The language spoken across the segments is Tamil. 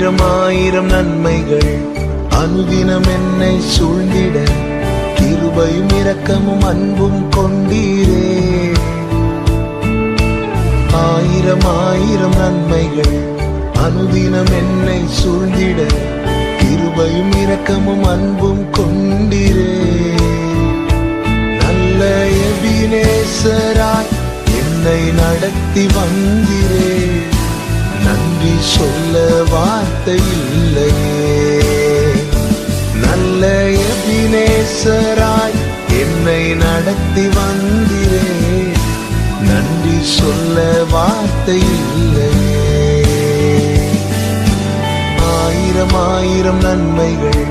ஆயிரம் ஆயிரம் நன்மைகள் அனுதினம் என்னை சூழ்ந்திட கிருபையும் இரக்கமும் அன்பும் கொண்டீரே. ஆயிரம் ஆயிரம் நன்மைகள் அனுதினம் என்னை சூழ்ந்திட கிருபையும் இரக்கமும் அன்பும் கொண்டீரே. நல்ல எபினேசராய் என்னை நடத்தி வந்தீரே. நன்றி சொல்ல வார்த்தை இல்லையே. நல்ல எபினேசராய் என்னை நடத்தி வந்தீரே. நன்றி சொல்ல வார்த்தை இல்லையே. ஆயிரம் ஆயிரம் நன்மைகள்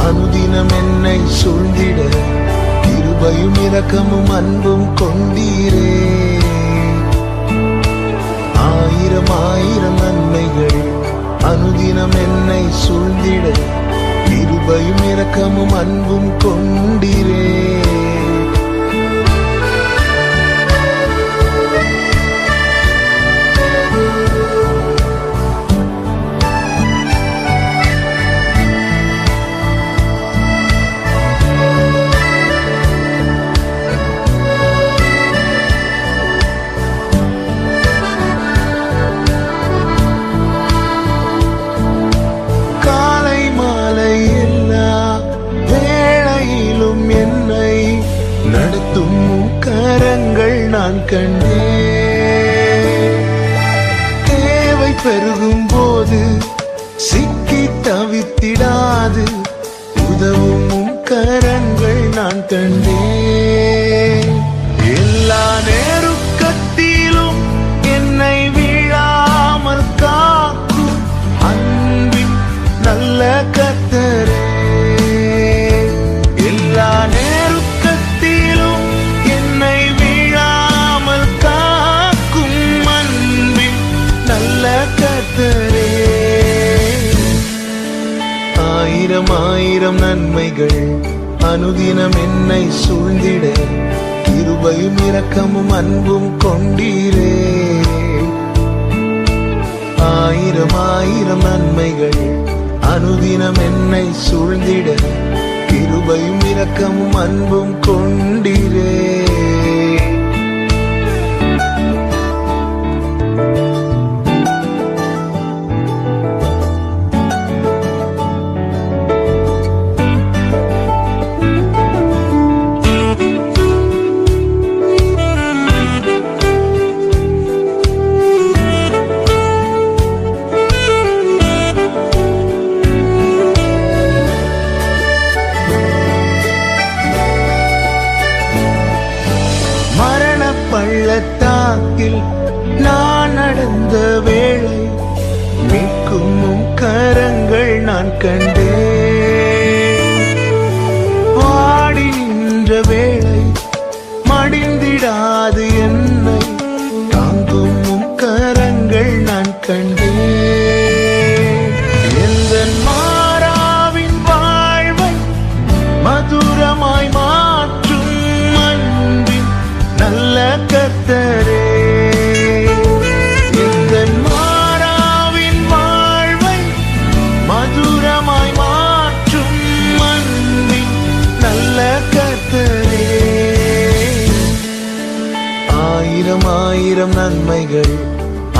அனுதினம் என்னை சூழ்ந்திட கிருபையும் இரக்கமும் அன்பும் கொண்டீரே. ஆயிரம் ஆயிரம் நன்மைகள் அனுதினம் என்னை சூழ்ந்திட கிருபையும் இரக்கமும் அன்பும் கொண்டீரே. நடத்தும் கரங்கள் நான் கண்டேன். தேவை பெருகும் போது சிக்கி தவித்திடாது உதவும் கரங்கள் நான் கண்டேன். எல்லா நேருக்கத்திலும் என்னை வீழாமல் காக்கும் அன்பின் நல்ல கர்த்தரே. எல்லா ஆயிரம் ஆயிரம் நன்மைகள் அனுதினம் என்னை சூழ்ந்திட கிருபையும் இரக்கமும் அன்பும் கொண்டீரே. ஆயிரம் ஆயிரம் நன்மைகள் அனுதினம் என்னை சூழ்ந்திட கிருபையும் இரக்கமும் அன்பும் கொண்டீரே. பள்ளத்தாக்கில் நான் நடந்த வேளை மீட்கும் கரங்கள் நான் கண்டேன். வாடி நின்ற வேளை மடிந்திடாது என்னை தாங்கும் கரங்கள் நான் கண்டேன். எந்த மாறாவின் வாழ்வை மதுரமாய் மாற்றும் அன்பின் நல்ல கர்த்தரே. எந்த மாறாவின் வாழ்வை மதுரமாய் மாற்றும் அன்பின் நல்ல கர்த்தரே. ஆயிரம் ஆயிரம் நன்மைகள்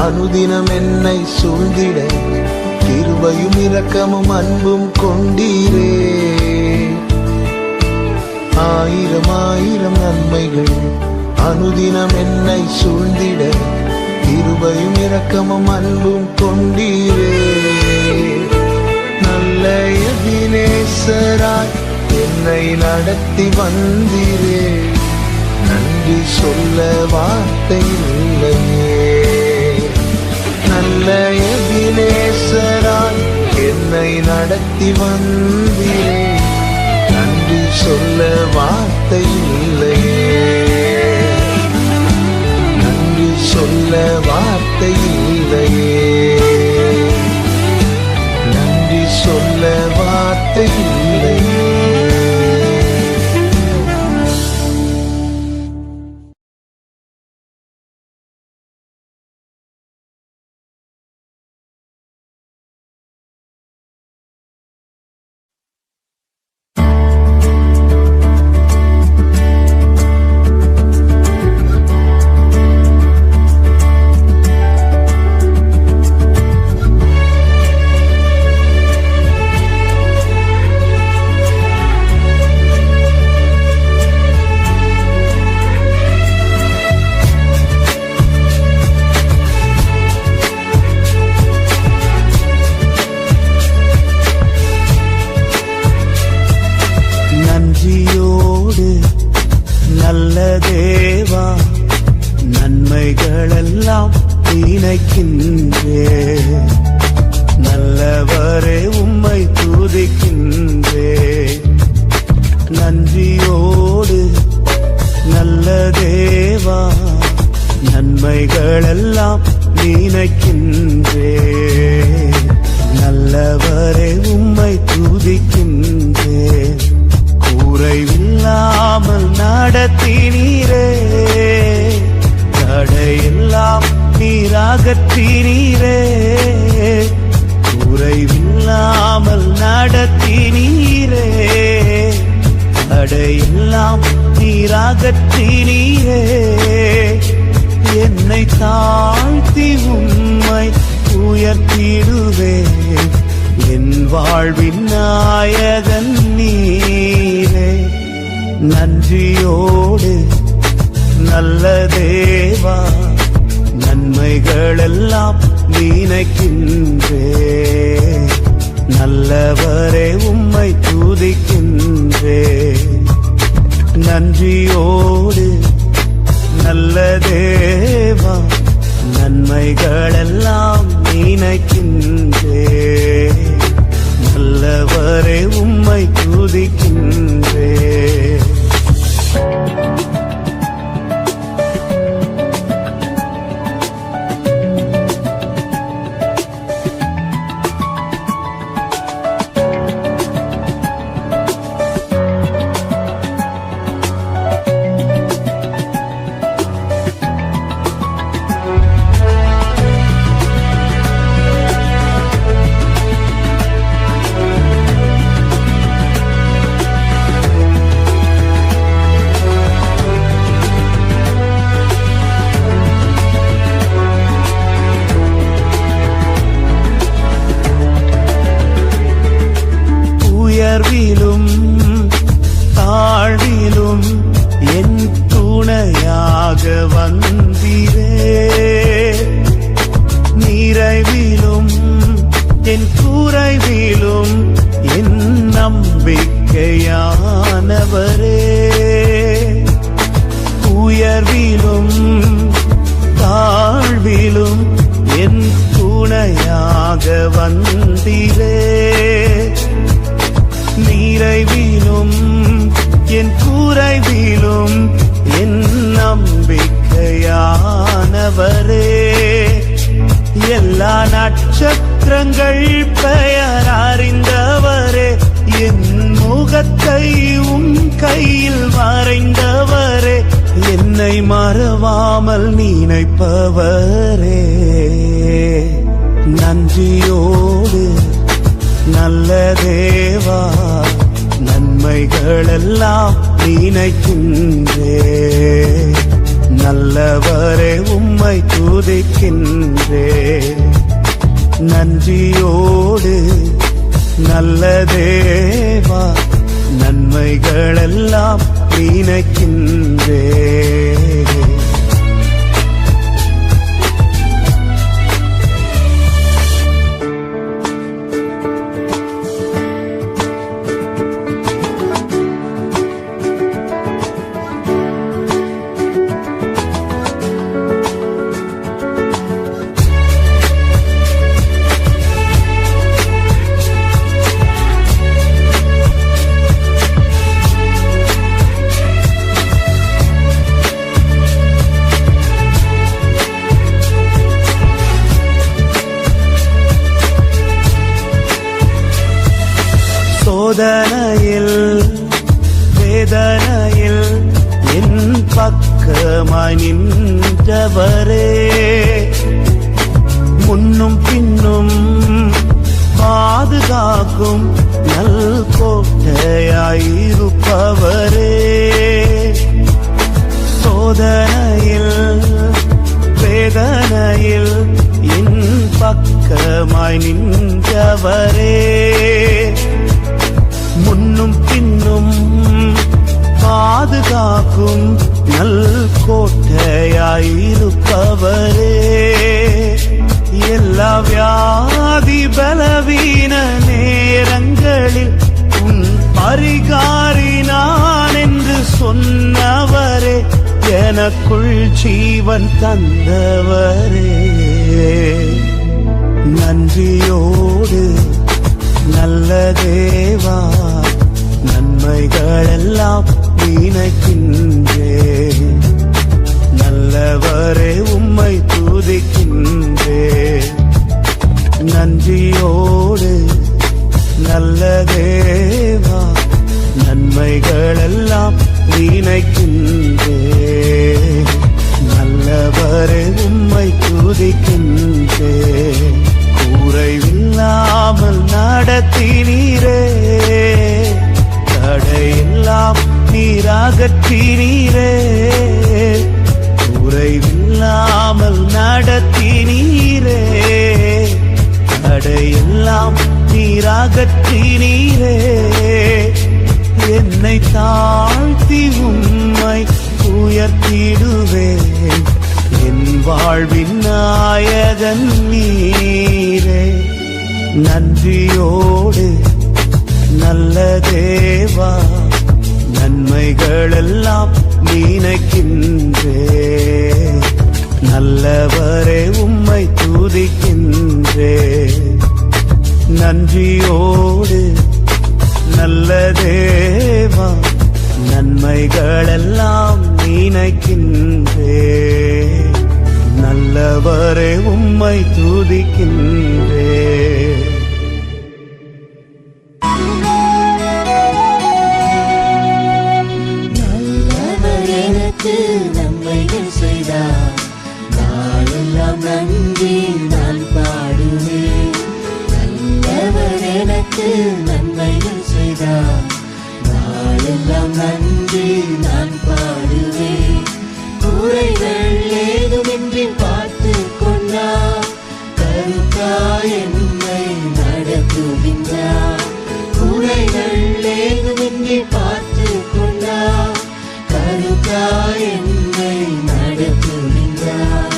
அனுதினம் என்னை சூழ்ந்திட கிருபையும் இரக்கமும் அன்பும் கொண்டீரே. ஆயிரம் ஆயிரம் நன்மைகள் அனுதினம் என்னை சூழ்ந்திட கிருபையும் இரக்கமும் அன்பும் கொண்டீரே. நல்ல எபினேசராய் என்னை நடத்தி வந்தீரே. நன்றி சொல்ல வார்த்தை இல்லையே. நல்ல எபினேசராய் என்னை நடத்தி வந்தீரே. நன்றி சொல்ல வார்த்தை இல்லையே. சொல்ல வார்த்தை இல்லையே. நன்றி சொல்ல வார்த்தை இல்லையே. அகற்றினீரே, குறைவில்லாமல் நடத்தினீரே, தடையெல்லாம் நீர் அகற்றினீரே. என்னை தாழ்த்தி உம்மை உயர்த்திடுவேன், என் வாழ்வின் நாயகன் நீரே. நன்றியோடு நல்ல தேவா, நன்மைகளெல்லாம் நினைக்கின்றே, நல்லவரே உம்மை துதிக்கின்றே. நன்றியோடு நல்ல தேவா, நன்மைகளெல்லாம் நினைக்கின்றே, நல்லவரே உம்மை துதிக்கின்றே. உயர்விலும் தாழ்விலும் என் துணையாக வந்தீரே, நிறைவிலும் என் குறைவிலும் என் நம்பிக்கையானவரே. உயர்விலும் தாழ்விலும் என் துணையாக வந்தீரே, நிறைவிலும் என் குறைவிலும் என் நம்பிக்கையானவரே. எல்லா நட்சத்திரங்கள் பெயர் அறிந்தவரே, என் முகத்தை உம் கையில் வரைந்தவரே, என்னை மறவாமல் நினைப்பவரே. நன்றியோடு நல்ல தேவா, நன்மைகளெல்லாம் நினைக்கின்றே, நல்லவரே உம்மை துதிக்கின்றே. நன்றியோடு நல்ல தேவா, நன்மைகளெல்லாம் நினைக்கின்றே. சோதனையில் வேதனையில் என் பக்கமாய் நின்றவரே, முன்னும் பின்னும் பாதுகாக்கும் நல் கோட்டையாயிருப்பவரே. சோதனையில் வேதனையில் என் பக்கமாய் நின்றவரே, முன்னும் பின்னும் பாதுகாக்கும் நல் கோட்டையாயிருப்பவரே. எல்லா வியாதி பலவீன நேரங்களில் உன் பரிகாரி நான் என்று சொன்னவரே, எனக்குள் ஜீவன் தந்தவரே. நன்றியோடு நல்ல தேவா, நன்மைகளெல்லாம் நினைக்கின்றே, நல்லவரே உம்மை துதிக்கின்றே. நன்றியோடு நல்ல தேவா, நன்மைகளெல்லாம் நினைக்கின்றே, நல்லவரே உம்மை துதிக்கின்றேன். குறைவில்லாமல் நடத்தினீரே, தடையெல்லாம் நீர் அகற்றினீரே. குறைவில்லாமல் நடத்தினீரே, தடையெல்லாம் நீர் அகற்றினீரே. என்னை தாழ்த்தி உம்மை உயர்த்திடுவேன். என் வாழ்வின் நாயகன் நீரே. நன்றியோடு நல்ல தேவா, நன்மைகளெல்லாம் நினைக்கின்றேன். நல்லவரே உம்மை துதிக்கின்றேன். நன்றியோடு நல்ல தேவா, நன்மைகளெல்லாம் நினைக்கின்றேன். நல்லவரே உம்மை துதிக்கின்றேன். நல்லவர் எனக்கு நன்மைகள் செய்தார், நாளெல்லாம் நன்றி நான் பாடுவேன். நல்லவர் எனக்கு நன்மைகள் செய்தார், நாளெல்லாம் நன்றி நான் பாடுவேன். குறைகள் ஏதுமின்றி பார்த்து கொண்டார், கருத்தாய் என்னை நடத்துகின்றார். குறைகள் ஏதுமின்றி பார்த்து கொண்டார், கருத்தாய் என்னை நடத்துகின்றார்.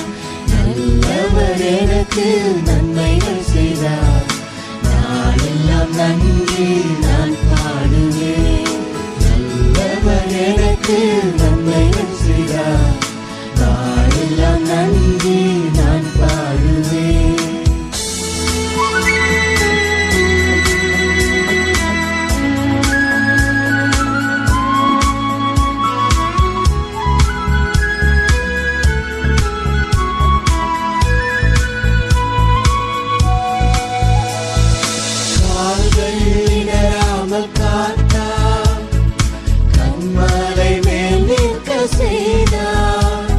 நல்லவர் எனக்கு நன்மைகள் செய்தார், நாளெல்லாம் நன்றி நான் பாடுவேன். நல்லவர் எனக்கு நன்மைகள் செய்தார், நாளெல்லாம் நன்றி நான் பாடுவேன். கால்கள் இடராமல் காத்தார், கண்மலை மேல் நிற்க செய்தார்.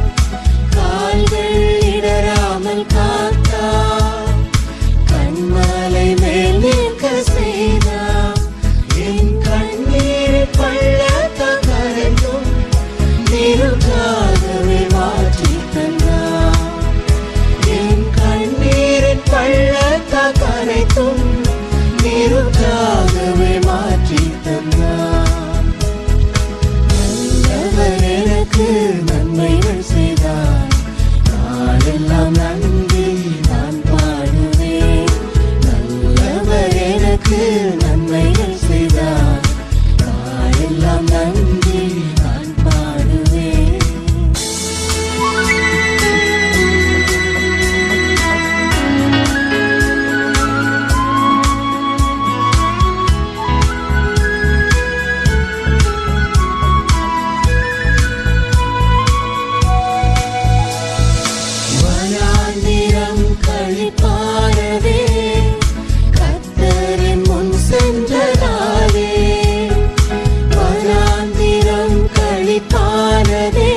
கால்கள் இடராமல் காத்தார், கண்மலை மேல் நிற்க செய்தார். என் கண்ணீர் பள்ளத்தால் கரைந்தும் நீருக்காகவே மாற்றி தந்தார். என் கண்ணீரின் பள்ளத்தால் கரைத்தும் நீருக்காகவே மாற்றி தந்தார். நல்லவர் எனக்கு நன்மைகள் செய்தார், நாளெல்லாம் நன்றி நான் பாடுவேன். நல்லவர் எனக்கு நன்மைகள் செய்தார், நாளெல்லாம் நன்றி நான் பாடுவேன். வனாந்திரம் கழிப்பாரவே, கர்த்தரின் முன் சென்றதாலே. வனாந்திரம் கழிப்பாரவே,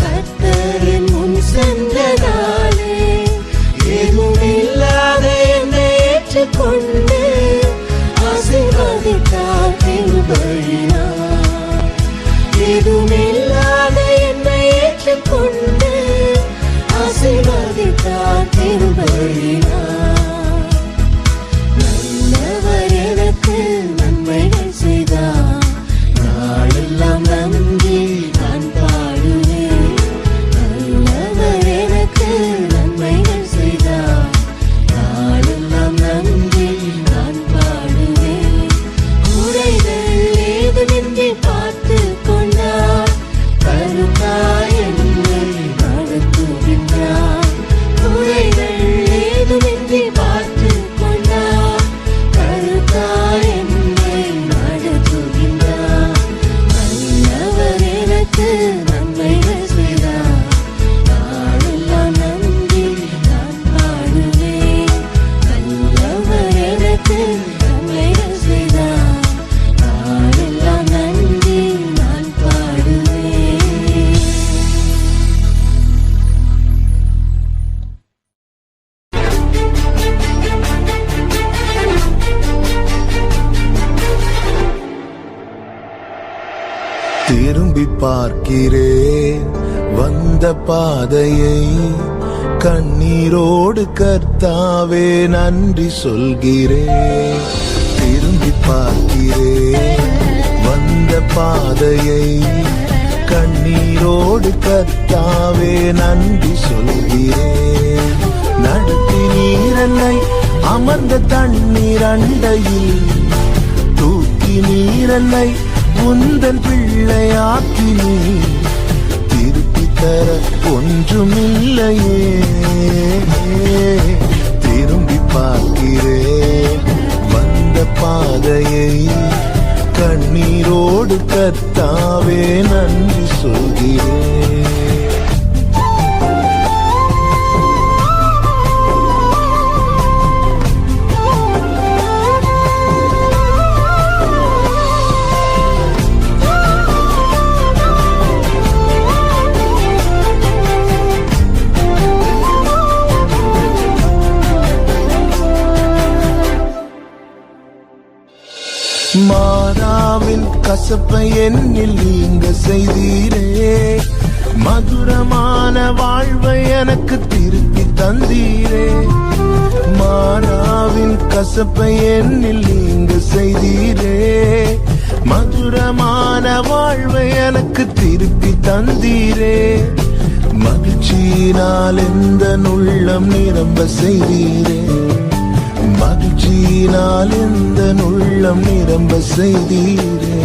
கர்த்தரின் முன் சென்றதாலே. எதுவுமில்லாத என்னை ஏற்றுக்கொண்டு ஆசீர்வதித்தார் கிருபையினார். எதுவுமில்லாத என்னை ஏற்றுக்கொண்டு ஆசீர்வதித்தார் கிருபையினார். நல்லவர் எனக்கு நன்மைகள் செய்தார், நாளெல்லாம் நன்றி நான் பாடுவேன். நல்லவர் எனக்கு நன்மைகள் செய்தார், நாளெல்லாம் நன்றி நான் பாடுவேன். குறைகள் ஏதுமின்றி பார்த்து கொண்டார், கருத்தாய் என்னை நடத்துகின்றார். குறைகள் ஏதுமின்றி திரும்பி பார்க்கிறேன் வந்த பாதையை, கண்ணீரோடு கர்த்தாவே நன்றி சொல்கிறேன். திரும்பி பார்க்கிறேன் வந்த பாதையை, கண்ணீரோடு கர்த்தாவே நன்றி சொல்கிறேன். நடத்தி நீரன்னை அமர்ந்த தண்ணீர் அண்டையில், தூக்கி நீரன்னை உந்தன் பிள்ளையாக்கி நீ திருப்பி தர ஒன்றுமில்லையே. திரும்பி பார்க்கிறேன் வந்த பாதையை, கண்ணீரோடு கர்த்தாவே நன்றி சொல்கிறேன். மாறாவின் கசப்பை என்னில் நீங்க செய்தீரே, மதுரமான வாழ்வை எனக்கு திருப்பி தந்தீரே. மாறாவின் கசப்பை என்னில் நீங்க செய்தீரே, மதுரமான வாழ்வை எனக்கு திருப்பி தந்தீரே. மகிழ்ச்சியினால் எந்த உள்ளம் நிரம்ப செய்தீரே, மகிழ்ச்சியினால் எந்த உள்ளம் நிரம்ப செய்தீரே.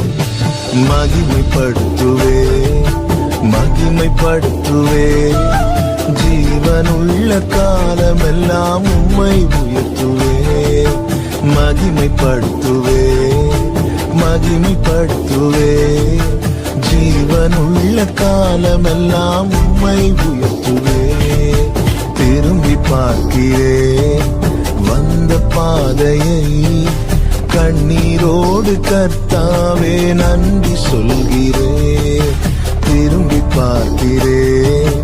மகிமைப்படுத்துவே மகிமைப்படுத்துவே, ஜீவனுள்ள காலமெல்லாம் உம்மை உயர்த்துவே. மகிமைப்படுத்துவே மகிமைப்படுத்துவே, ஜீவனுள்ள காலமெல்லாம் உம்மை உயர்த்துவே. திரும்பி பார்க்கிறேன் வந்த பாதையை, கண்ணீரோடு கர்த்தாவே நன்றி சொல்கிறேன். திரும்பி பார்க்கிறேன்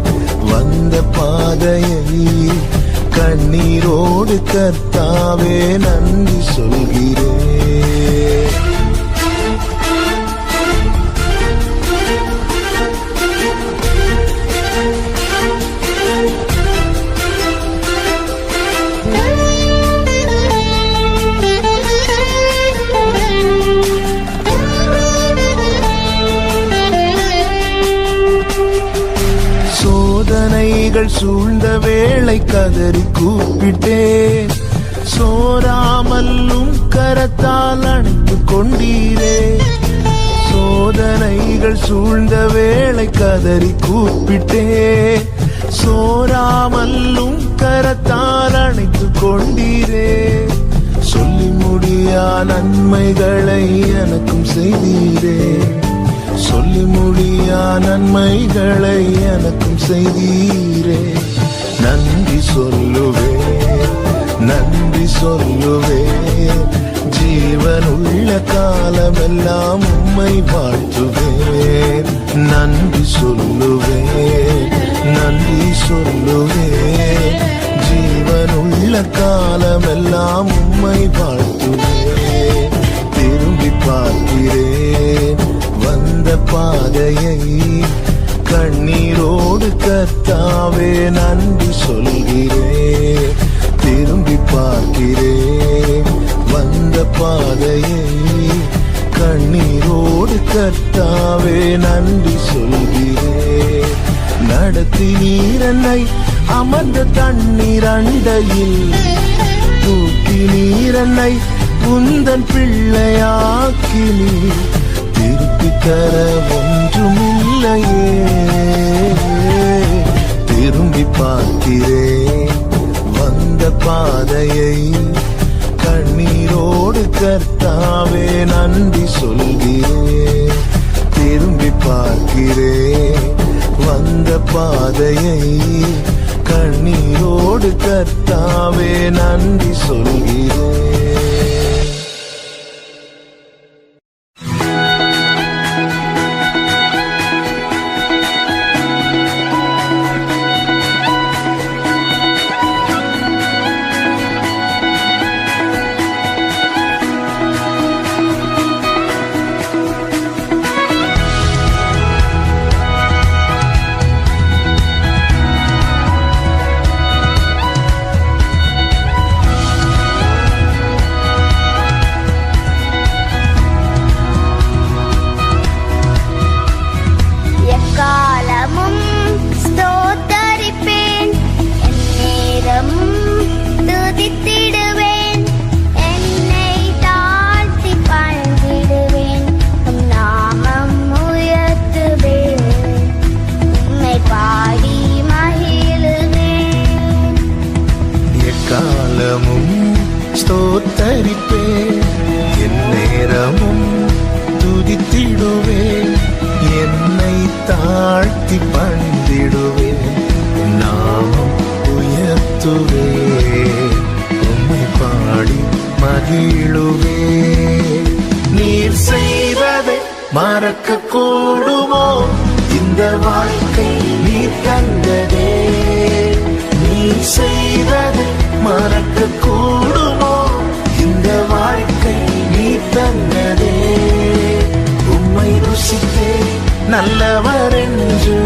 வந்த பாதையை, கண்ணீரோடு கர்த்தாவே நன்றி சொல்கிறேன். சோதனைகள் சூழ்ந்த வேளை கதறி கூப்பிட்டேன், சோராமல்லும் கரத்தால் அணைத்து கொண்டீரே. சோதனைகள் சூழ்ந்த வேளை கதறி கூப்பிட்டேன், சோராமல்லும் கரத்தால் அணைத்து கொண்டீரே. சொல்லி முடியா நன்மைகளை எனக்கும் செய்தீரே, சொல்லி முடியா நன்மைகளை எனக்கும் செய்தீரே. நன்றி சொல்லுவே நன்றி சொல்லுவே, ஜீவனுள்ள காலமெல்லாம் உம்மை வாழ்த்துவேன். நன்றி சொல்லுவே நன்றி சொல்லுவே, ஜீவனுள்ள காலமெல்லாம் உம்மை வாழ்த்துவேன். திரும்பி பார்க்கிறேன் வந்த பாதையை, கண்ணீரோடு கர்த்தாவே நன்றி சொல்கிறேன். திரும்பி பார்க்கிறேன் வந்த பாதையை, கண்ணீரோடு கர்த்தாவே நன்றி சொல்கிறேன். நடத்தி நீரன்னை அமர்ந்த தண்ணீர் அண்டையில், தூக்கி நீரன்னை உந்தன் பிள்ளையாக்கி நீ திருப்பி தர ஒன்றுமில்லையே. திரும்பி பார்க்கிறேன் வந்த பாதையை, கண்ணீரோடு கர்த்தாவே நன்றி சொல்கிறேன். திரும்பி பார்க்கிறேன் வந்த பாதையை, கண்ணீரோடு கர்த்தாவே நன்றி சொல்கிறேன். ஸ்தோத்தரிப்பேன். என் நேரமும் துதித்திடுவேன். என்னை தாழ்த்தி பணிந்திடுவேன். நாமம் உயர்த்துவேன். உம்மை பாடி மகிழுவேன். நீர் செய்வதை மறக்க கூடுமோ? இந்த வாழ்க்கை நீ தந்ததே. நீ செய்வதை மறக்க கூடுமோ? இந்த வாழ்க்கை நீ தந்ததே. உம்மை ருசித்தே நல்லவர் என்று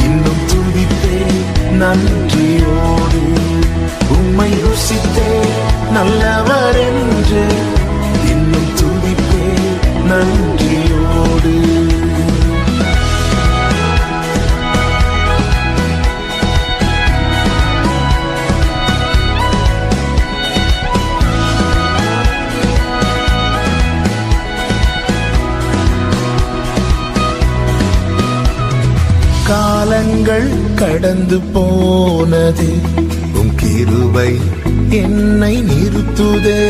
இன்னும் துதித்தே நன்றியோடு. உம்மை ருசித்தே நல்லவர் என்று இன்னும் துதித்தே நன்றியோடு. காலங்கள் கடந்து போனது, உம் கிருபை என்னை நிறுத்துதே.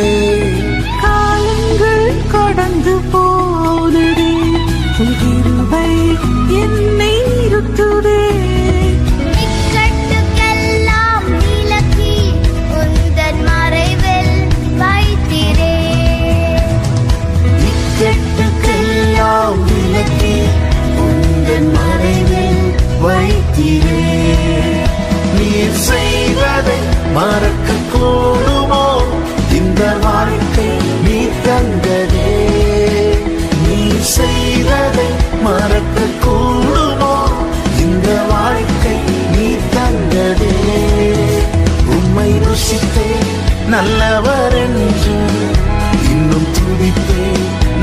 காலங்கள் கடந்து போனதே, உம் கிருபை என்னை நிறுத்துதே. இக்கட்டுக்கெல்லாம் விலக்கி உந்தன் மறைவில் வைத்திரே. இக்கட்டுக்கெல்லாம் விலக்கி உந்தன் மறைவில் வைத்திரே. நீர் செய்வதை மறக்க கூடுமோ? இந்த வாழ்க்கை நீ தந்ததே. நீ செய்வதை மறக்க கூடுமோ? இந்த வாழ்க்கை நீ தந்ததே. உம்மை ருசித்தே நல்லவர் என்று இன்னும் துதித்தே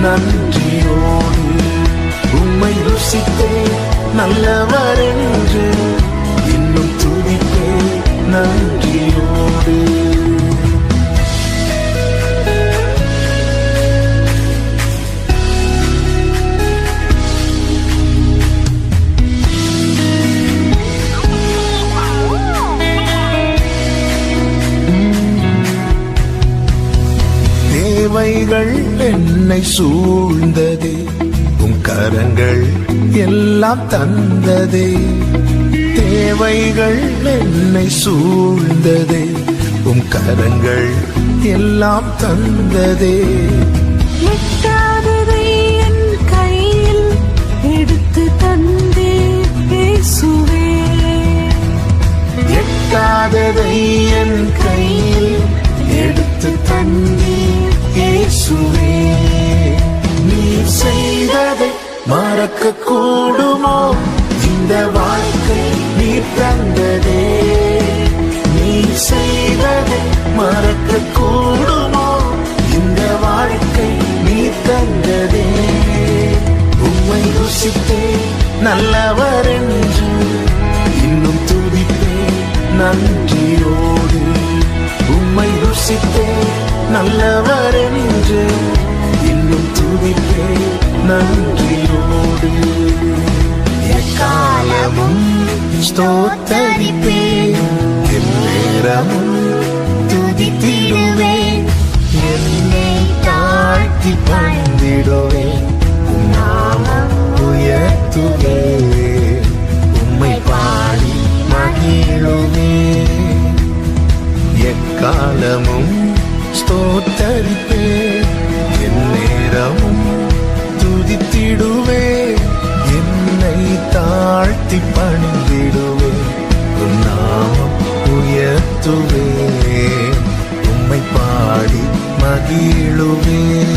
நன்றியோடு. உம்மை ருசித்தே நல்லவர் என்று இன்னும் துதித்தே நன்றியோடு. தேவைகள் என்னை சூழ்ந்ததே. உம் கரங்கள் எல்லாம் தந்ததே. தேவைகள் என்னை சூழ்ந்ததே. உம் கரங்கள் எல்லாம் தந்ததே. எட்டாததை என் கையில் எடுத்து தந்தே இயேசுவே. எட்டாததை என் கையில் எடுத்து தந்தீர் இயேசுவே. நீர் செய்ததை மறக்க கூடுமோ? இந்த வாழ்க்கை நீ தந்ததே. நீ செய்ததை மறக்க கூடுமோ? இந்த வாழ்க்கை நீ தந்ததே. உம்மை ருசித்தே நல்லவர் என்று இன்னும் துதித்தே நன்றியோடு. உம்மை ருசித்தே நல்லவர் என்று இன்னும் துதித்தே நன்றியோடு. எக்காலமும் ஸ்தோத்தரிப்பேன். எந்நேரமும் துதித்திடுவேன். என்னை தாழ்த்தி பணிந்திடுவேன். நாமம் உயர்த்துவேன். உம்மை பாடி மகிழுவேன். எக்காலமும் ஸ்தோத்தரிப்பேன். எந்நேரமும் துதித்திடுவேன். என்னை தாழ்த்தி பணிந்திடுவேன். உம் நாமம் உயர்த்துவேன். உம்மை பாடி மகிழுவேன்.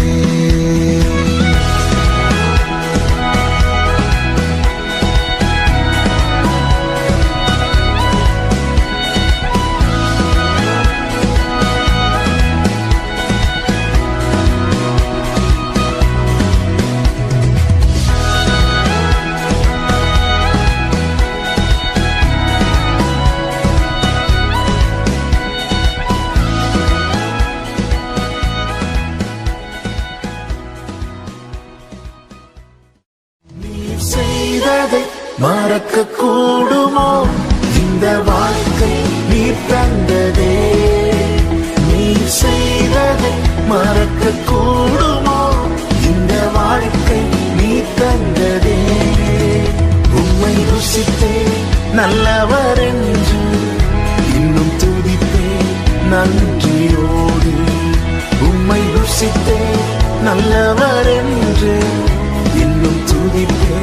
செய்ததை மறக்க கூடுமோ? இந்த வாழ்க்கை நீ தந்ததே. நீ செய்ததை மறக்க கூடுமோ இந்த வாழ்க்கை நீ தந்ததே. உம்மை ருசித்தே நல்லவர் என்று இன்னும் துதித்தே நன்றியோடு. உம்மை ருசித்தே நல்லவர் என்று இன்னும் துதித்தே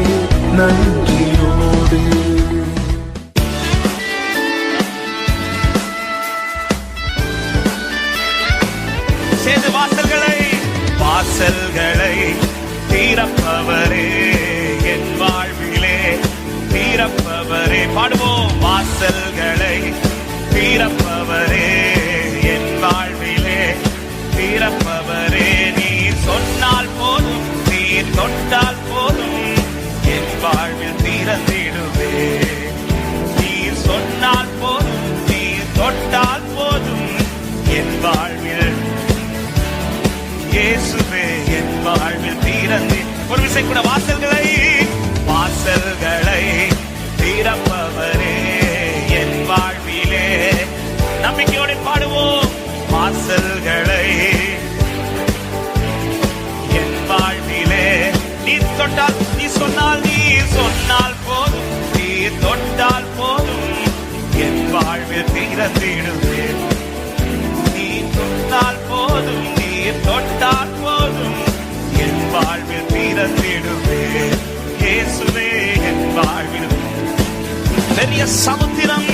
நன்றியோடு. சேது வாசல்களை திறப்பவரே என் வாழ்விலே திறப்பவரே. பாடுவோம். வாசல்களை திறப்பவரே என் வாழ்விலே திறப்பவரே. நீர் சொன்னால் போதும், நீர் தொட்டால் போதும், என் வாழ்வில் திறந்திடுவே. நீர் சொன்னால் போதும், நீர் தொட்டால் போதும், என் வாழ்வில் இயேசுவே என் வாழ்வில் திறந்து. ஒரு விசை கூட. வாசல்களை திறப்பவரே என் வாழ்விலே. நம்பிக்கையோடு பாடுவோம். வாசல்களை என் வாழ்விலே நீ தொட்டால், நீ சொன்னால், நீ சொன்னால் போதும், நீ தொட்டால் போதும், என் வாழ்வில் திறந்திடுவே. நீ தொட்டால் போதும், நீ தொட்டால் போதும், என் வாழ்வில் திறந்திடுவே. இயேசுவே என் வாழ்வில். பெரிய சமுத்திரம்,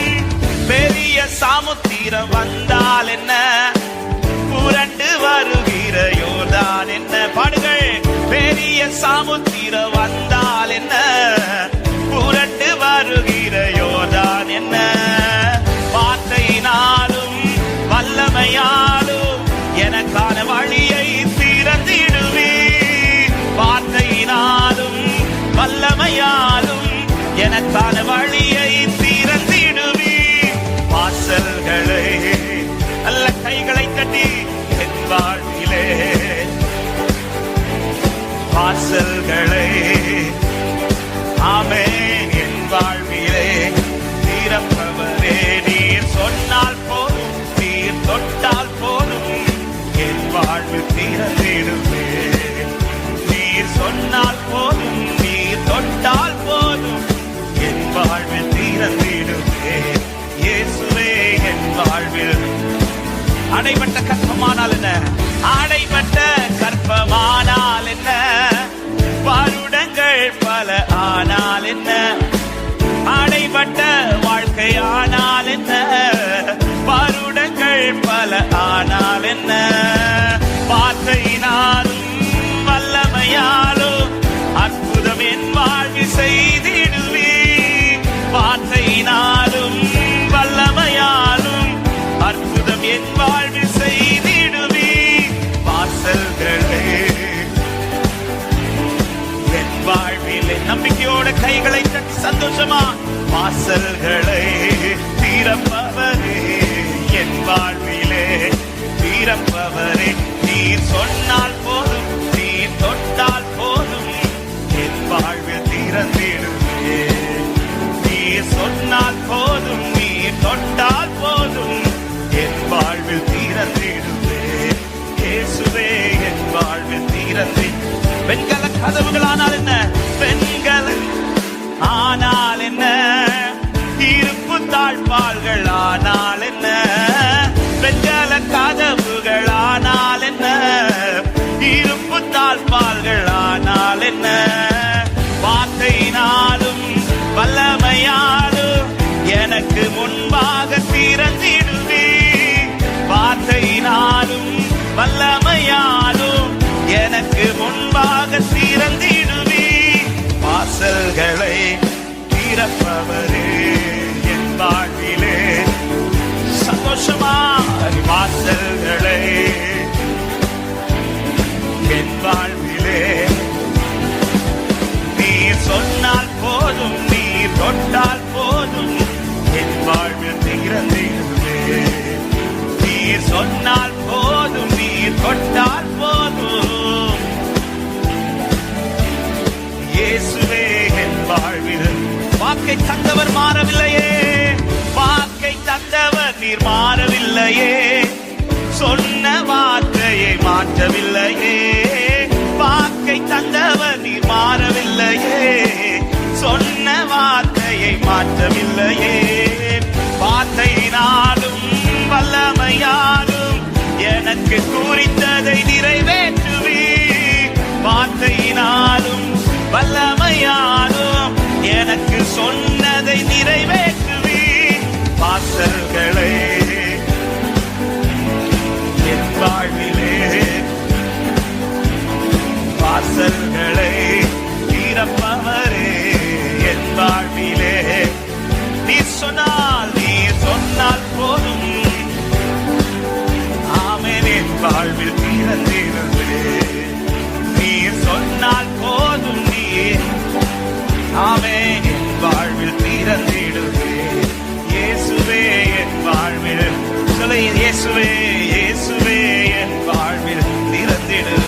பெரிய சமுத்திரம் வந்தால் என்ன, புரண்டு வருகிற யோர்தான் என்ன. பாடுகள். பெரிய சமுத்திரம் வந்தால் என்ன, புரண்டு வருகிற யோர்தான் என்ன. வார்த்தையினாலும் வல்லமையாலும் எனக்கான வழியை திறந்திடுவே. வார்த்தையினாலும் வல்லமையாலும் எனக்கான வழியை திறந்திடுவே. வாசல்களை நல்ல கைகளை தட்டி என் வாழ்விலே. வாசல்களை ஆமென் என் வாழ்விலே திறப்பவரே. நீர் சொன்னால் போதும், நீர் தொட்டால் போதும், என் வாழ்வில் திறந்திடுவே. நீர் சொன்னால் போதும், நீர் தொட்டால் போதும், என் வாழ்வில் திறந்திடுவே. இயேசுவே என் வாழ்வில். அடைபட்ட கற்பமானால் என்ன, அடைபட்ட கற்பமானால் என்ன, வருடங்கள் பல ஆனால் என்ன, அடைபட்ட வாழ்க்கை ஆனால் என்ன, வருடங்கள் பல ஆனால் என்ன. வார்த்தையினாலும் வல்லமையாலும் அற்புதம் என் வாழ்வில் செய்திடுவே. வார்த்தையினாலும் வல்லமையாலும் அற்புதம் என் வாழ்வில் செய்திடுவே. வாசல்களே என் வாழ்விலே. நம்பிக்கையோட கைகளை தட்டி சந்தோஷமா. வாசல்களை திறப்பவரே என் வாழ்விலே திறப்பவரே. நீர் சொன்னால் போதும், நீர் தொட்டால் போதும், என் வாழ்வில் திறந்திடுவே. நீர் சொன்னால் போதும், நீர் தொட்டால் போதும், என் வாழ்வில் திறந்திடுவே. இயேசுவே என் வாழ்வில் திறந்து. வெண்கல கதவுகளானால் என்ன, வெண்கல ஆனால் என்ன, இருப்பு தாழ்பால்கள் ஆனால் என்ன, வெண்கல கதவுகள் ஆனால் என்ன, இருப்பு தாழ்பால்கள் ஆனால் என்ன. வார்த்தையினாலும் வல்லமையாலும் எனக்கு முன்பாக திறந்திடுவே. வார்த்தையினாலும் வல்லமையாலும் எனக்கு முன்பாக திறந்திடுவே. வாசல்களை திறப்பவரே என் வாழ்விலே. சந்தோஷமா. வாசல்களை என் வாழ்விலே. நீர் சொன்னால் போதும், நீர் தொட்டால் போதும், என் வாழ்வில் திறந்திடுவே. நீர் சொன்னால் போதும், நீர் தொட்டால் போதும், இயேசுவே என் வாழ்வில். வாக்கை தந்தவர் மாறவில்லையே, வாக்கை தந்தவர் நீர் மாறவில்லையே. சொன்ன வார்த்தையை மாற்ற எனக்கு குறித்ததை நிறைவேற்றுவி. வார்த்தையினாலும் வல்லமையாலும் எனக்கு சொன்னதை நிறைவேற்றுவி. வாசல்களை என் வாழ்விலே, வாசல்களை திறப்பவரே என் வாழ்விலே. நீ சொன்னால் போதும். ஆமென். என் வாழ்வில் திறந்திருந்தே நீ சொன்னால் போதும். நீ ஆமென். என் வாழ்வில் திறந்திடுவே இயேசுவே. என் வாழ்வில் சொல்ல இயேசுவே, இயேசுவே என் வாழ்வில் திறந்திடு.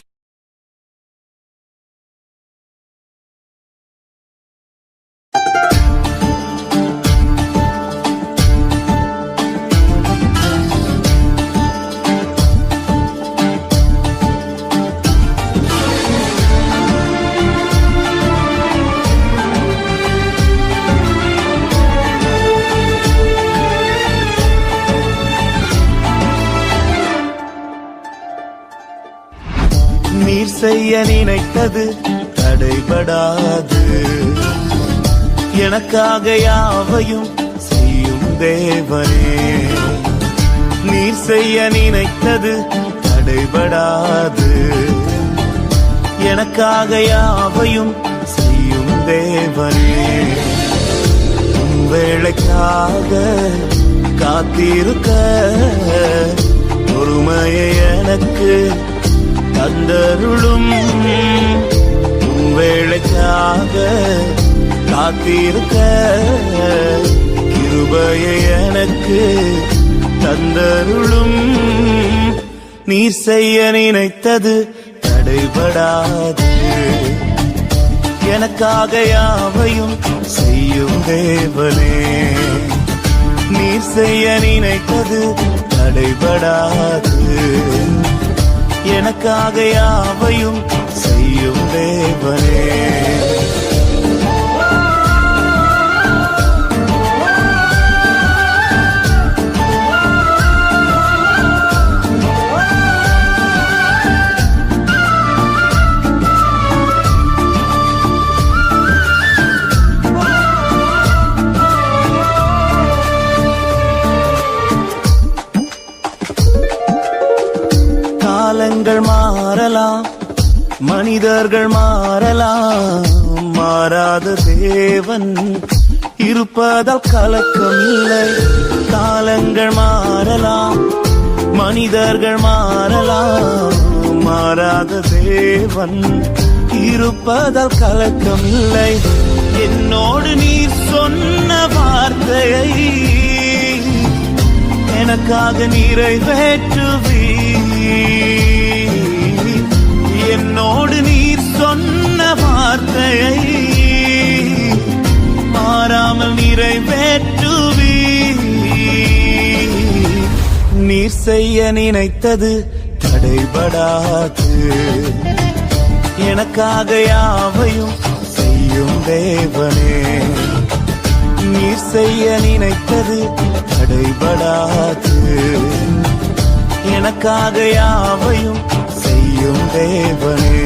நீர் செய்ய நினைத்தது தடைபடாது. எனக்காக யாவையும் செய்யும் தேவனே. நீர் செய்ய நினைத்தது தடைபடாது. எனக்காக யாவையும் செய்யும் தேவனே. வேளைக்காக காத்திருக்க பொறுமையை எனக்கு தந்தருளும். வேளைக்காக காத்திருக்க கிருபையை எனக்கு தந்தருளும். நீர் செய்ய நினைத்தது தடைபடாது. எனக்காக யாவையும் செய்யும் தேவனே. நீர் செய்ய நினைத்தது தடைபடாது. எனக்காக யாவையும் செய்யும் தேவனே. காலங்கள் மாறலாம், மனிதர்கள் மாறலாம், மாறாத தேவன் இருப்பதால் கலக்கமில்லை. காலங்கள் மாறலாம், மனிதர்கள் மாறலாம், மாறாத தேவன் இருப்பதால் கலக்கமில்லை. என்னோடு நீர் சொன்ன வார்த்தையை எனக்காக நிறைவேற்றுவீ. என்னோடு நீர் சொன்ன வார்த்தையை மாறாமல் நிறைவேற்றுவீ. நீர் செய்ய நினைத்தது தடைபடாது. எனக்காக யாவையும் செய்யும் தேவனே. நீர் செய்ய நினைத்தது தடைபடாது. எனக்காக யாவையும் செய்யும் தேவனே.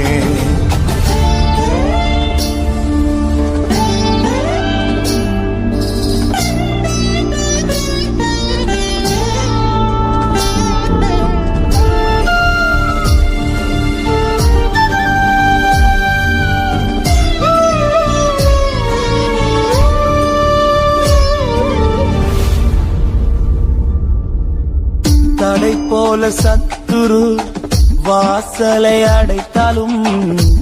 தடை போல சத்துரு வாசலை அடைத்தாலும்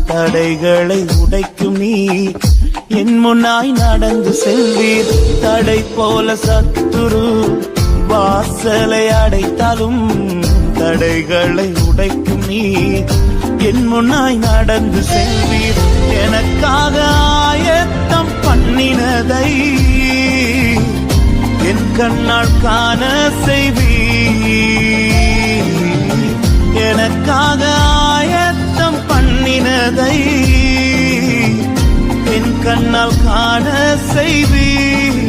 தடைகளை உடைக்கும் நீ என் முன்னாய் நடந்து செல்வீர். தடை போல சத்துரு வாசலை அடைத்தாலும் தடைகளை உடைக்கும் நீ என் முன்னாய் நடந்து செல்வீர். எனக்காக ஆயத்தம் பண்ணினதை என் கண்ணால் காண செய்வீர். எனக்காக ஆயத்தம் பண்ணினதை என் கண்ணால் காண செய்வீர்.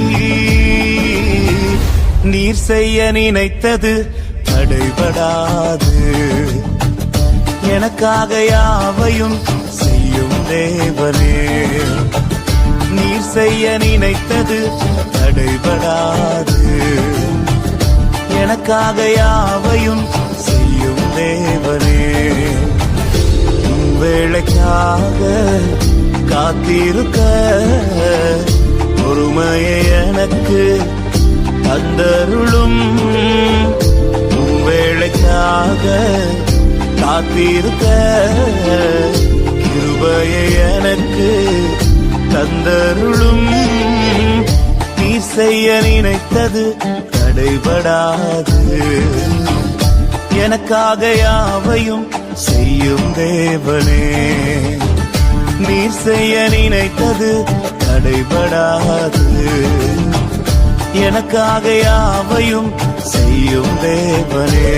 நீர் செய்ய நினைத்தது தடைபடாது. எனக்காக யாவையும் செய்யும் தேவனே, நீர் செய்ய நினைத்தது தடைபடாது. எனக்காக யாவையும் செய்யும் தேவனே, உன் வேளைக்காக காத்திருக்க பொறுமையை எனக்கு தந்தருளும். உன் வேளைக்காக காத்திருக்க கிருபையை எனக்கு தந்தருளும். நீ செய்ய நினைத்தது தடைபடாது. எனக்காக யாவையும் செய்யும் தேவனே, நீர் செய்ய நினைத்தது தடைபடாது. எனக்காக யாவையும் செய்யும் தேவனே.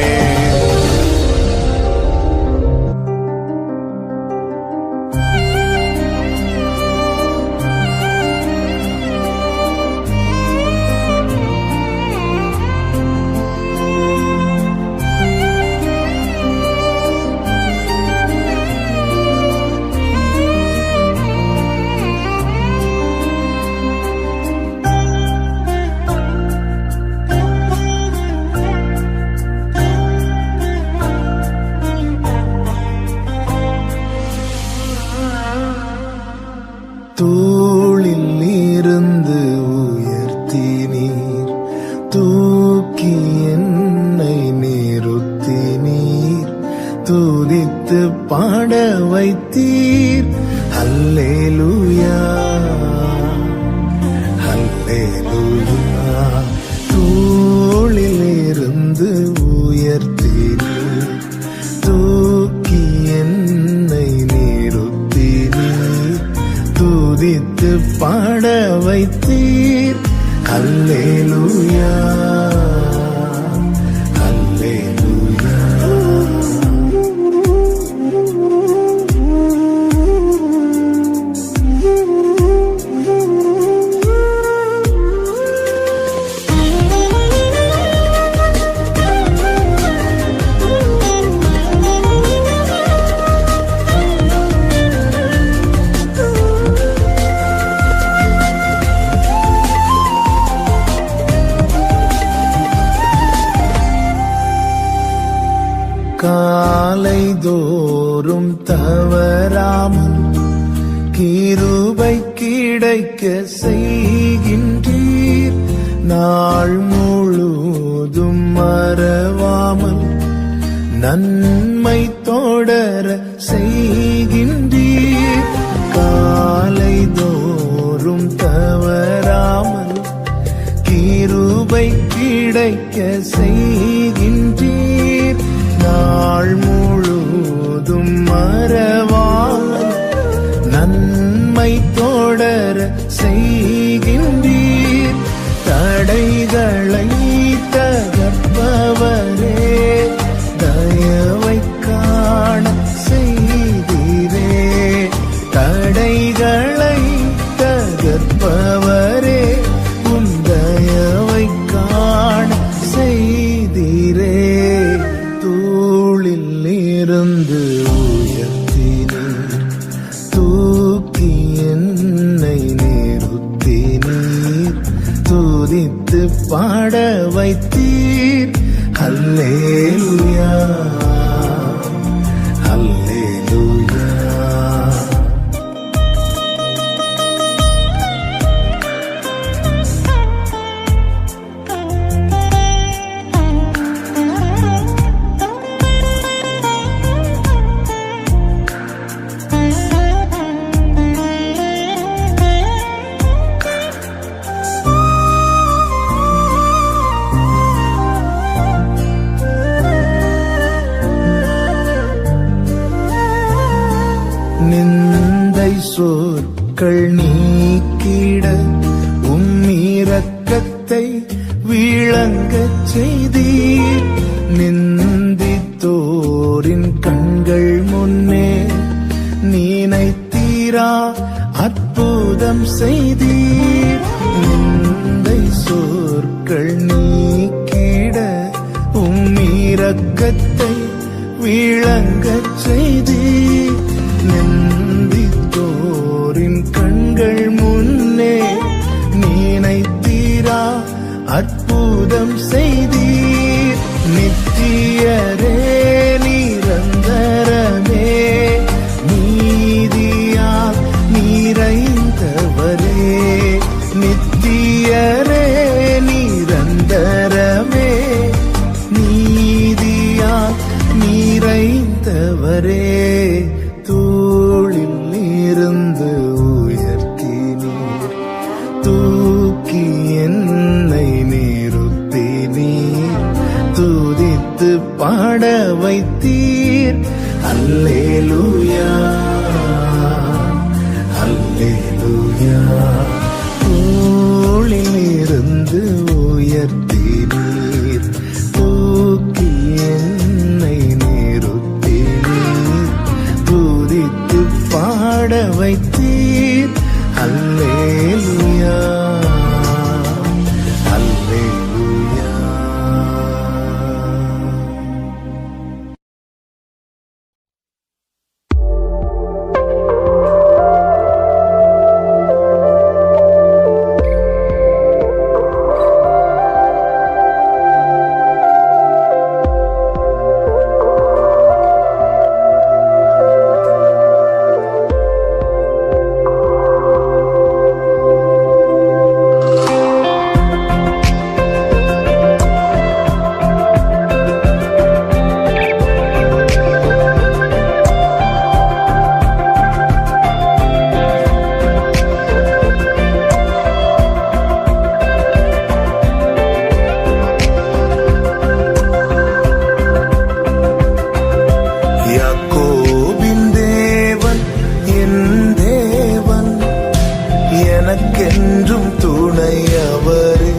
தூளில் இருந்து உயர்த்தினீர், தூக்கி என்னை நிறுத்தினீர், துதித்து பாட வைத்தீர். அல்லேலூயா அல்லேலூயா. தூளில் இருந்து உயர்த்தினீர், தூக்கி என்னை நிறுத்தினீர், துதித்து பாட வைத்தீர். அல்லேலூயா அல்லேலூயா. காலை தோறும் தவறாமல் கிருபை கிடைக்க செய்கின்றீர். நாள் முழுதும் மறவாமல் நன்மை தொடர செய்கின்றீர். காலை தோறும் தவறாமல் கிருபை கிடைக்க செய்கின்றீர். நாள் முழுதும் மறவாமல் நன்மை தொடர செய்கின்றீர். தடைகளை தகர்ப்பவரே, தயவை காண செய்தீரே. தடைகளை தகர்ப்பவரே, உன் தயவை காண செய்தீரே. தூளில் இருந்து உயர்த்தினீர், தூக்கி என்னை நிறுத்தினீர், துதித்து பாட வைத்தீர். அல்லேலூயா அல்லேலூயா. நிந்தை சொற்கள் நீக்கிட இரக்கத்தை விளங்கச் செய்தீர். நிந்தித்தோரின் கண்கள் முன்னே நினைத்தீரா அற்புதம் செய்தீர். நிந்தை சொற்கள் நீக்கிட இரக்கத்தை விளங்கச் செய்தீர். நிந்தித்தோரின் கண்கள் முன்னே நினைத்தீரா அற்புதம் செய்தீர். நித்தியரே நிரந்தரமே நீதியால் நிறைந்தவரே. நித்தியரே நிரந்தரமே நீதியால் நிறைந்தவரே. தோளில் இருந்து உயர்த்தினீர், தூக்கி என்னை நிறுத்தினீர், துதித்து பாட வைத்தீர். அல்லேலூயா அல்லேலூயா. தோளில் இருந்து உயர்த்தினீர், தூக்கி என்னை நிறுத்தினீர், துதித்து பாட வைத்தீர். அல்லேலூயா அல்லேலூயா. எனக்கென்றும் துணையவரே,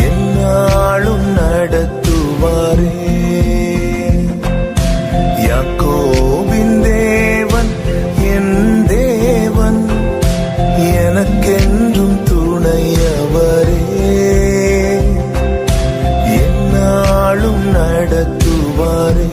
என்னாலும் நடத்துவாரே. யாக்கோபின் தேவன் என் தேவன், எனக்கென்றும் துணையவரே, என்னாலும் நடத்துவாரே.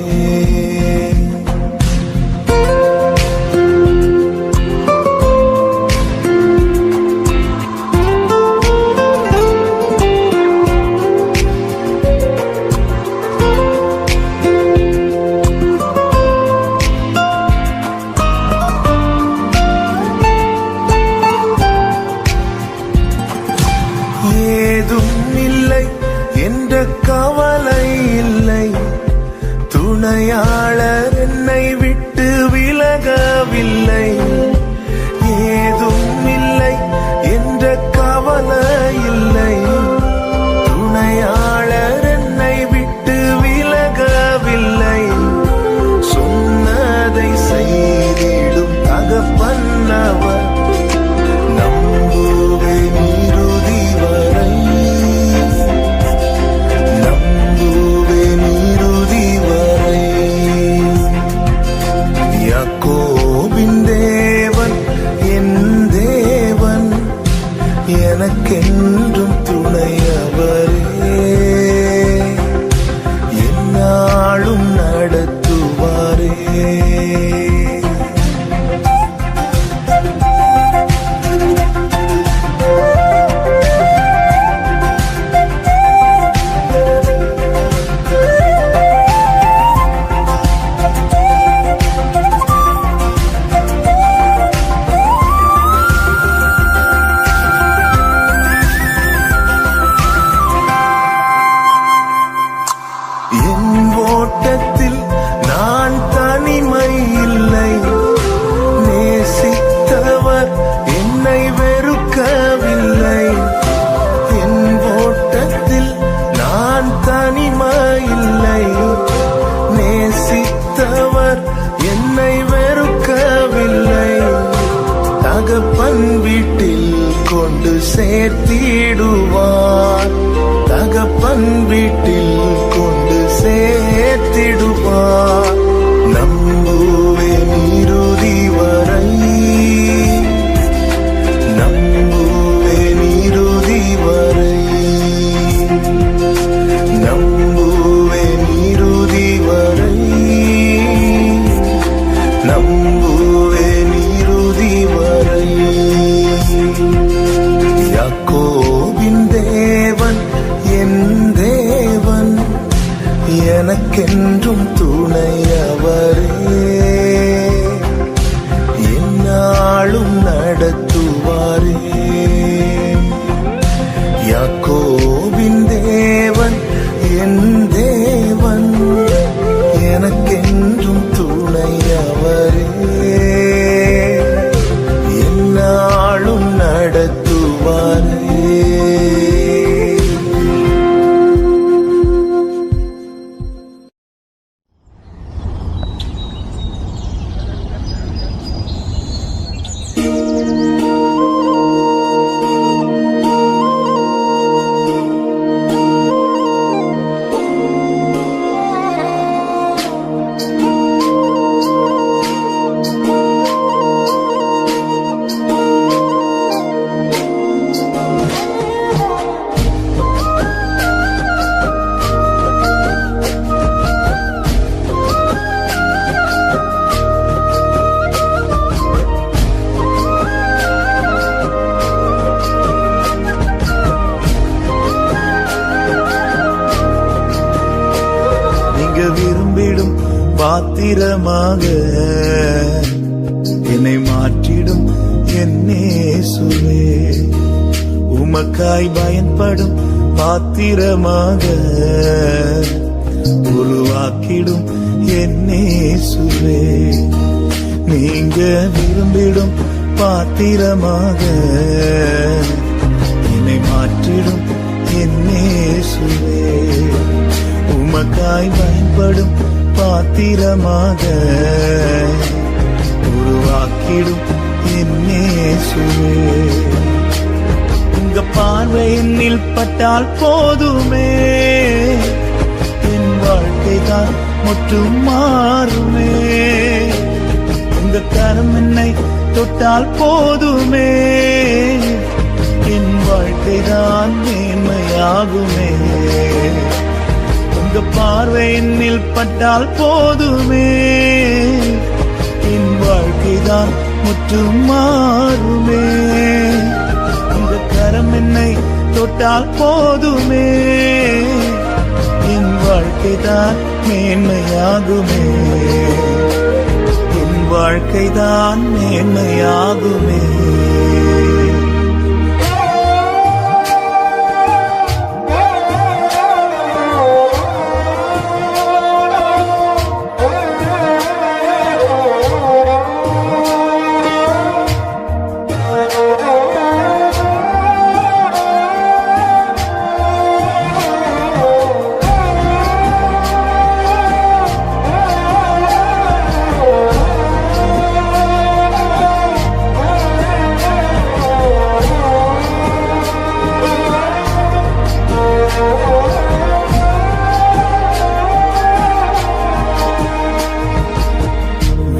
ஏதும் இல்லை என்ற கவலை இல்லை, துணையாளர் என்னை விட்டு விலகவில்லை. ஏதும் இல்லை என்ற கவலை இல்லை, துணையாளர் என்னை விட்டு விலகவில்லை. சொன்னதை செய்திடும் தகப்பன்னவர், நம்புவேன் இறுதி வரை, நம்புவேன் இறுதி வரை. யாக்கோபின் தேவன் என் தேவன், எனக்கென்றும் துணையவரே, என்னாலும் நடத்துவாரே. என் ஓட்டத்தில் நான் தனிமை இல்லை, நேசித்தவர் என்னை வெறுக்கவில்லை. என் ஓட்டத்தில் நான் தனிமை இல்லை, நேசித்தவர் என்னை வெறுக்கவில்லை. தகப்பன் வீட்டில் கொண்டு சேர்த்திடுவார், தகப்பன் வீட்டில் கொண்டு சேர்த்திடுவார். நம்புவேன் இறுதி வரை, நம்புவேன் இறுதி வரை, நம்புவேன் விரும்பிடும் பாத்திரமாக என்னை மாற்றிடும் என் இயேசுவே. உமக்காய் பயன்படும் பாத்திரமாக உருவாக்கிடும் என் இயேசுவே. நீங்க விரும்பிடும் பாத்திரமாக என்னை மாற்றிடும் என் இயேசுவே. உமக்காய் பயன்படும் பாத்திரமாக உருவாக்கிடும் என் இயேசுவே. உங்க பார்வை என்னில் பட்டால் போதுமே, என் வாழ்க்கைதான் முற்றும் மாறுமே. உங்க கரம் என்னை தொட்டால் போதுமே, என் வாழ்க்கைதான் மேன்மையாகுமே. உங்க பார்வை என்னில் பட்டால் போதுமே, என் வாழ்க்கைதான் முற்றும் மாறுமே. உங்க கரம் என்னை தொட்டால் போதுமே, என் வாழ்க்கைதான் மேன்மையாகுமே. என் வாழ்க்கைதான் மேன்மையாகுமே.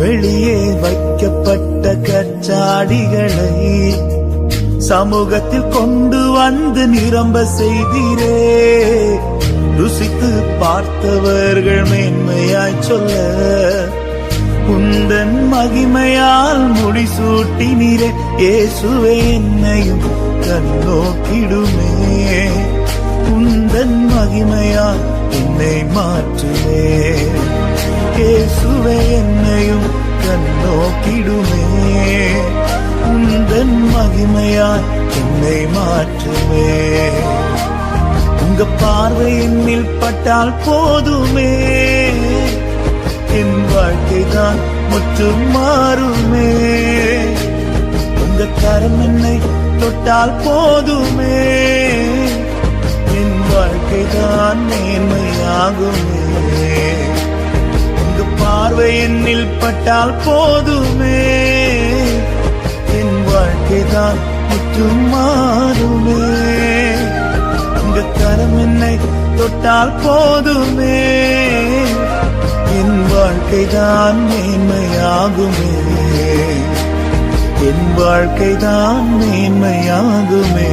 வெளியே வைக்கப்பட்ட கச்சாடிகளை சமூகத்தில் கொண்டு வந்து நிரம்ப செய்தீரே. ருசித்து பார்த்தவர்கள் மேன்மையாய் சொல்ல உந்தன் மகிமையால் முடிசூட்டினீரே. இயேசுவே என்னையும் கண்ணோக்கிடுமே, உந்தன் மகிமையால் என்னை மாற்றுமே. இயேசுவே என்னையும் கண்ணோக்கிடுமே, உந்தன் மகிமையால் என்னை மாற்றுமே. உங்க பார்வை என்னில் பட்டால் போதுமே, என் வாழ்க்கைதான் முற்றும் மாறுமே. உங்க கரம் என்னை தொட்டால் போதுமே, என் வாழ்க்கைதான் மேன்மையாகுமே. பார்வை என்னில் பட்டால் போதுமே, என் வாழ்க்கைதான் முற்றும் மாறுமே. உங்க கரம் என்னை தொட்டால் போதுமே, என் வாழ்க்கைதான் மேன்மையாகுமே. என் வாழ்க்கைதான் மேன்மையாகுமே.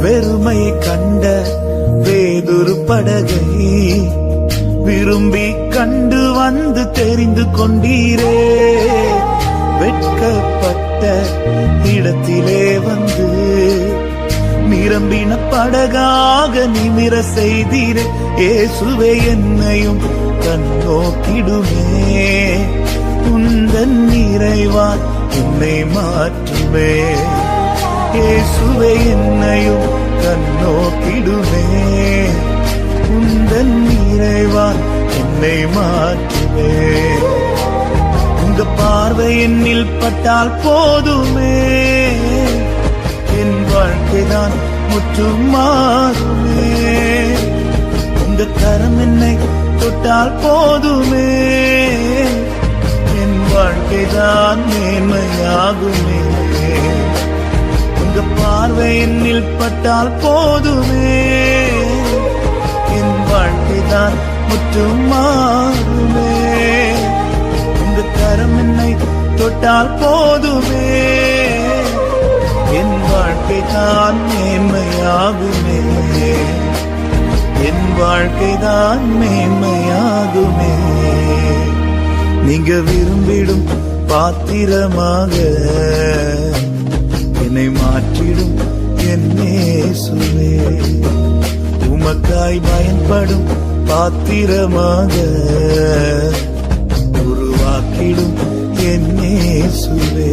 வெறுமையை கண்ட வேதொரு படகை விரும்பி கண்டு வந்து தெரிந்து கொண்டீரே. வெட்கப்பட்ட இடத்திலே வந்து நிரம்பின படகாக நிமிர செய்தீரே. இயேசுவே என்னையும் கண்ணோக்கிடுமே, உந்தன் நிறைவால் என்னை மாற்றுமே. இயேசுவே என்னையும் கண்ணோக்கிடுமே, உந்தன் நிறைவால் என்னை மாற்றுமே. உங்க பார்வை என்னில் பட்டால் போதுமே, என் வாழ்க்கைதான் முற்றும் மாறுமே. உங்க கரம் என்னை தொட்டால் போதுமே, என் வாழ்க்கைதான் மேன்மையாகுமே. உங்க பார்வை என்னில் பட்டால் போதுமே, என் வாழ்க்கைதான் முற்றும் மாறுமே. உங்க கரம் என்னை தொட்டால் போதுமே, என் வாழ்க்கை தான் மேன்மையாகுமே, என் வாழ்க்கை தான் மேன்மையாகுமே. நீங்க விரும்பிடும் பாத்திரமாக என்னை மாற்றிடும் என் இயேசுவே. உமக்காய் பயன்படும் பாத்திரமாக உருவாக்கிடும் என் இயேசுவே.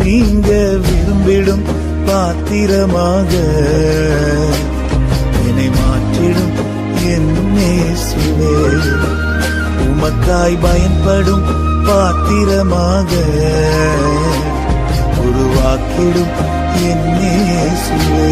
நீங்க விரும்பிடும் பாத்திரமாக என்னை மாற்றிடும் என் இயேசுவே. உமக்காய் பயன்படும் பாத்திரமாக உருவாக்கிடும் என் இயேசுவே.